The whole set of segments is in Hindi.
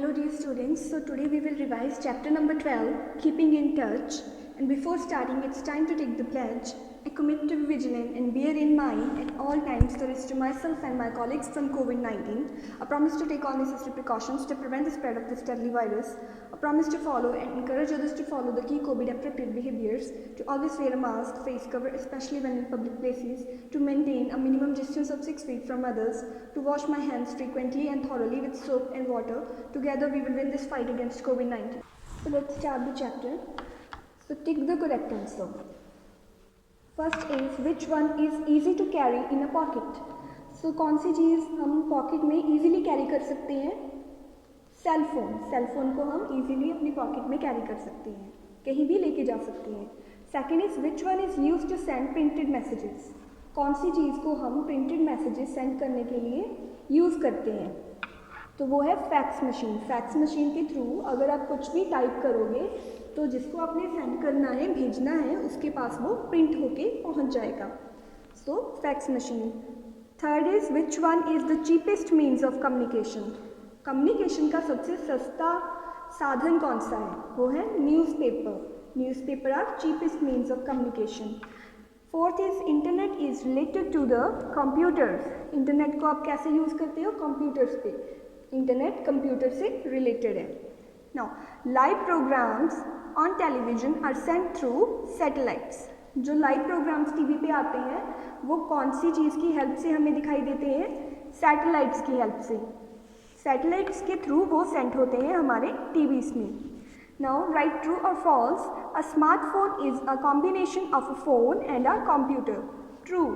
Hello dear students, so today we will revise chapter number 12, Keeping in Touch. And before starting, it's time to take the pledge. I commit to be vigilant and bear in mind at all times the risk to myself and my colleagues from COVID-19. A promise to take all necessary precautions to prevent the spread of this deadly virus. A promise to follow and encourage others to follow the key COVID-appropriate behaviors. To always wear a mask, face cover, especially when in public places. To maintain a minimum distance of 6 feet from others. To wash my hands frequently and thoroughly with soap and water. Together we will win this fight against COVID-19. So let's start the chapter. So tick the correct answer. First is which one is easy to carry in a pocket. So कौन सी चीज़ हम पॉकेट में easily कैरी कर सकते हैं? सेल फोन को हम easily अपनी पॉकेट में कैरी कर सकते हैं, कहीं भी लेके जा सकते हैं. Second is which one is use to send printed messages. कौन सी चीज़ को हम प्रिंटेड मैसेजेस सेंड करने के लिए यूज़ करते हैं? तो वो है फैक्स मशीन. फैक्स मशीन के थ्रू अगर आप कुछ भी टाइप करोगे तो जिसको आपने सेंड करना है, भेजना है, उसके पास वो प्रिंट होके पहुंच जाएगा. So fax machine. Third is which one is the cheapest means of communication. Communication का सबसे सस्ता साधन कौन सा है? वो है newspaper are cheapest means of communication. Fourth is internet is related to the computers. Internet को आप कैसे यूज़ करते हो? कंप्यूटर्स पे. इंटरनेट कंप्यूटर से रिलेटेड है. Now live programs on television are sent through satellites. जो लाइव प्रोग्राम्स टीवी पे आते हैं वो कौन सी चीज़ की हेल्प से हमें दिखाई देते हैं? सैटेलाइट्स की हेल्प से. सैटेलाइट्स के थ्रू वो सेंड होते हैं हमारे टीवीज़ में. नाउ राइट ट्रू और false. A smartphone is a combination of a phone and a computer. True.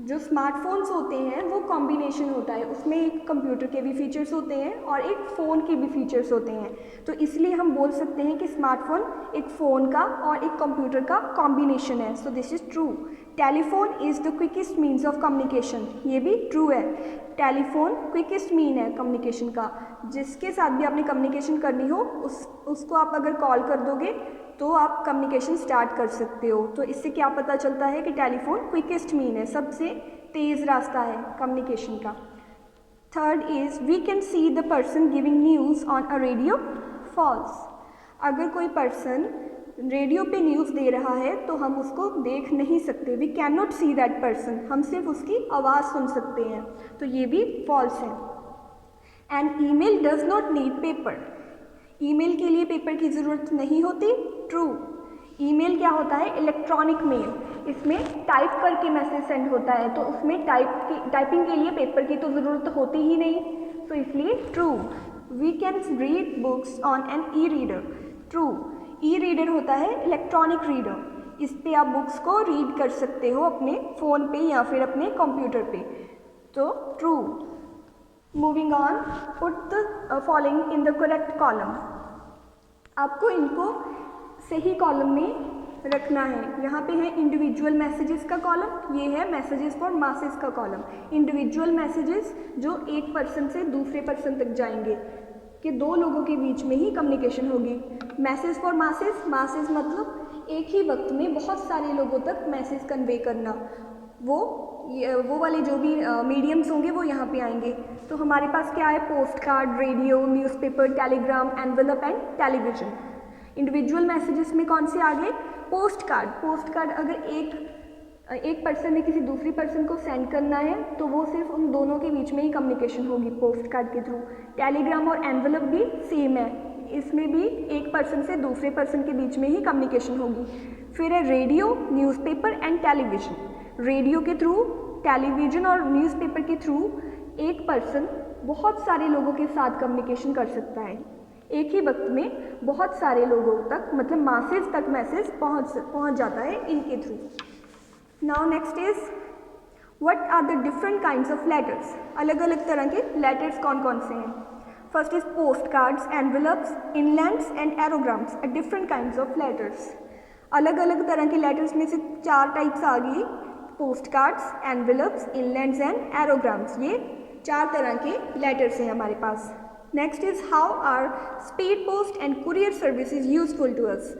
जो स्मार्टफोन्स होते हैं वो कॉम्बिनेशन होता है, उसमें एक कंप्यूटर के भी फीचर्स होते हैं और एक फ़ोन के भी फीचर्स होते हैं. तो इसलिए हम बोल सकते हैं कि स्मार्टफोन एक फ़ोन का और एक कंप्यूटर का कॉम्बिनेशन है. So this is true. Telephone is the quickest means of communication. ये भी ट्रू है. टेलीफोन क्विकेस्ट मीन है कम्युनिकेशन का. जिसके साथ भी आपने कम्युनिकेशन करनी हो उसको आप अगर कॉल कर दोगे तो आप कम्युनिकेशन स्टार्ट कर सकते हो. तो इससे क्या पता चलता है कि टेलीफोन क्विकेस्ट मीन है, सबसे तेज़ रास्ता है कम्युनिकेशन का. Third is we can see the person giving news on a radio. False. अगर कोई पर्सन रेडियो पे न्यूज़ दे रहा है तो हम उसको देख नहीं सकते. We can not see that person. हम सिर्फ उसकी आवाज़ सुन सकते हैं. तो ये भी फॉल्स है. And email does not need paper. Email के लिए पेपर की ज़रूरत नहीं होती. ट्रू. ईमेल क्या होता है? Electronic mail. इसमें टाइप करके मैसेज सेंड होता है, तो उसमें टाइपिंग के लिए पेपर की तो ज़रूरत होती ही नहीं. तो इसलिए true. We can read books on an e reader. True. E reader होता है इलेक्ट्रॉनिक रीडर. इस पे आप बुक्स को रीड कर सकते हो अपने फ़ोन पे या फिर अपने कंप्यूटर पे. तो true. Moving on. Put the following in the correct column. आपको इनको सही कॉलम में रखना है. यहाँ पे है इंडिविजुअल मैसेजेस का कॉलम, ये है मैसेजेस फॉर मासेस का कॉलम. इंडिविजुअल मैसेजेस जो एक पर्सन से दूसरे पर्सन तक जाएंगे, कि दो लोगों के बीच में ही कम्युनिकेशन होगी. Message for masses. मासेस मतलब एक ही वक्त में बहुत सारे लोगों तक मैसेज कन्वे करना. वो वाले जो भी मीडियम्स होंगे वो यहाँ पे आएंगे. तो हमारे पास क्या है? Post card, radio, newspaper, Telegram, envelope and television. Individual messages में कौन से आ गए? Post card. पोस्ट कार्ड अगर एक पर्सन ने किसी दूसरी पर्सन को सेंड करना है तो वो सिर्फ उन दोनों के बीच में ही कम्युनिकेशन होगी पोस्ट कार्ड के थ्रू. टेलीग्राम और एनवेलप भी सेम है, इसमें भी एक पर्सन से दूसरे पर्सन के बीच में ही कम्युनिकेशन होगी. फिर है radio, newspaper and television. Radio के थ्रू, टेलीविज़न और न्यूज़पेपर के थ्रू एक पर्सन बहुत सारे लोगों के साथ कम्युनिकेशन कर सकता है. एक ही वक्त में बहुत सारे लोगों तक, मतलब मासेस तक मैसेज पहुंच जाता है इनके through. Now next is what are the different kinds of letters. अलग अलग तरह के लेटर्स कौन कौन से हैं? First is post cards, envelopes, inlands and aerograms are different kinds of letters. अलग अलग तरह के लेटर्स में से 4 टाइप्स आ गई. Post cards, envelopes, inlands and aerograms. ये 4 तरह के लेटर्स हैं हमारे पास. Next is how are speed post and courier services useful to us.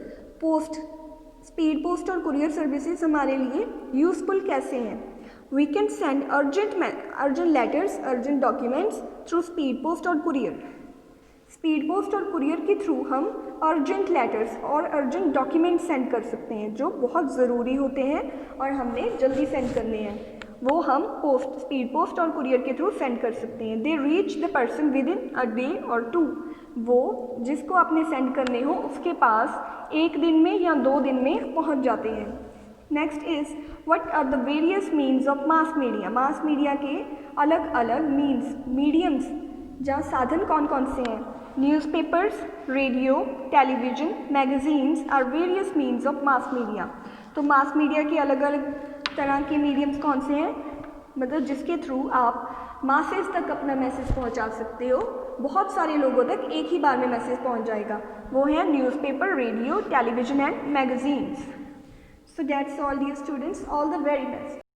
Speed post और कुरियर सर्विसेज हमारे लिए यूजफुल कैसे हैं? We can send urgent letters, urgent documents through speed post और कुरियर. स्पीड पोस्ट और कुरियर के थ्रू हम अर्जेंट लेटर्स और अर्जेंट डॉक्यूमेंट सेंड कर सकते हैं जो बहुत ज़रूरी होते हैं और हमने जल्दी सेंड करने हैं, वो हम स्पीड पोस्ट और कुरियर के थ्रू सेंड कर सकते हैं। They reach the person with in a day और 2, वो जिसको आपने सेंड करने हो उसके पास एक दिन में या 2 दिन में पहुंच जाते हैं। Next is what are the various means of mass media. Mass media के अलग अलग मीडियम्स या साधन कौन कौन से हैं? Newspapers, radio, television, magazines are various means of mass media. तो मास मीडिया के अलग अलग तरह के मीडियम्स कौन से हैं, मतलब जिसके थ्रू आप मासेस तक अपना मैसेज पहुंचा सकते हो, बहुत सारे लोगों तक एक ही बार में मैसेज पहुंच जाएगा, वो हैं newspaper, radio, television and magazines. So that's all dear students, all the very best.